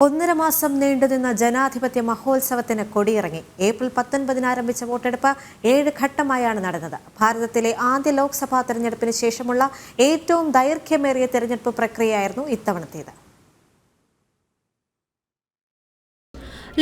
1.5 മാസം നീണ്ടുനിന്ന ജനാധിപത്യ മഹോത്സവത്തിന് കൊടിയിറങ്ങി. ഏപ്രിൽ 19 ആരംഭിച്ച വോട്ടെടുപ്പ് 7 ഘട്ടമായാണ് നടന്നത്. ഭാരതത്തിലെ ആദ്യ ലോക്സഭാ തെരഞ്ഞെടുപ്പിന് ശേഷമുള്ള ഏറ്റവും ദൈർഘ്യമേറിയ തെരഞ്ഞെടുപ്പ് പ്രക്രിയയായിരുന്നു ഇത്തവണത്തേത്.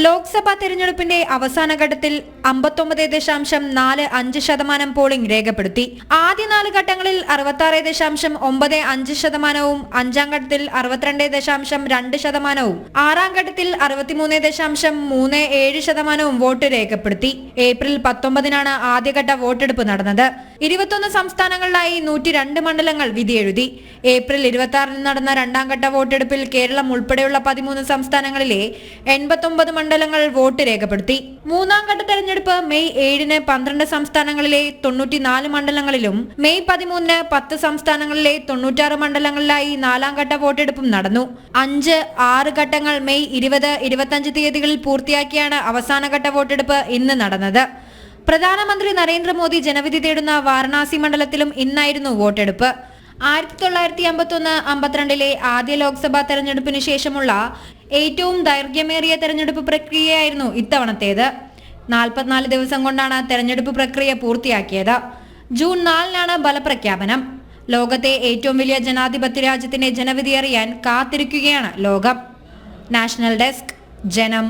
ലോക്സഭാ തെരഞ്ഞെടുപ്പിന്റെ അവസാന ഘട്ടത്തിൽ 59.45% പോളിംഗ് രേഖപ്പെടുത്തി. ആദ്യ 4 ഘട്ടങ്ങളിൽ 66.95%, അഞ്ചാം ഘട്ടത്തിൽ 62.2%, ആറാം ഘട്ടത്തിൽ 63.37% വോട്ട് രേഖപ്പെടുത്തി. ഏപ്രിൽ 19 ആദ്യഘട്ട വോട്ടെടുപ്പ് നടന്നത്. 21 സംസ്ഥാനങ്ങളിലായി 102 മണ്ഡലങ്ങൾ വിധിയെഴുതി. ഏപ്രിൽ 26 നടന്ന രണ്ടാം ഘട്ട വോട്ടെടുപ്പിൽ കേരളം ഉൾപ്പെടെയുള്ള 13 സംസ്ഥാനങ്ങളിലെ 89 മണ്ഡലങ്ങൾ വോട്ട് രേഖപ്പെടുത്തി. മൂന്നാം ഘട്ട തെരഞ്ഞെടുപ്പ് മെയ് 7 12 സംസ്ഥാനങ്ങളിലെ 94 മണ്ഡലങ്ങളിലും മെയ് 13 10 സംസ്ഥാനങ്ങളിലെ 96 മണ്ഡലങ്ങളിലായി നാലാം ഘട്ട വോട്ടെടുപ്പും നടന്നു. 5-6 ഘട്ടങ്ങൾ മെയ് 20-25 തീയതികളിൽ പൂർത്തിയാക്കിയാണ് അവസാനഘട്ട വോട്ടെടുപ്പ് ഇന്ന് നടന്നത്. പ്രധാനമന്ത്രി നരേന്ദ്രമോദി ജനവിധി തേടുന്ന വാരണാസി മണ്ഡലത്തിലും ഇന്നായിരുന്നു വോട്ടെടുപ്പ്. 1951-52 ആദ്യ ലോക്സഭാ തെരഞ്ഞെടുപ്പിന് ശേഷമുള്ള ഏറ്റവും ദൈർഘ്യമേറിയ തെരഞ്ഞെടുപ്പ് പ്രക്രിയയായിരുന്നു ഇത്തവണത്തേത്. 44 ദിവസം കൊണ്ടാണ് തെരഞ്ഞെടുപ്പ് പ്രക്രിയ പൂർത്തിയാക്കിയത്. ജൂൺ 4 ഫലപ്രഖ്യാപനം. ലോകത്തെ ഏറ്റവും വലിയ ജനാധിപത്യ രാജ്യത്തിന്റെ ജനവിധി അറിയാൻ കാത്തിരിക്കുകയാണ് ലോകം. നാഷണൽ ഡെസ്ക്, ജനം.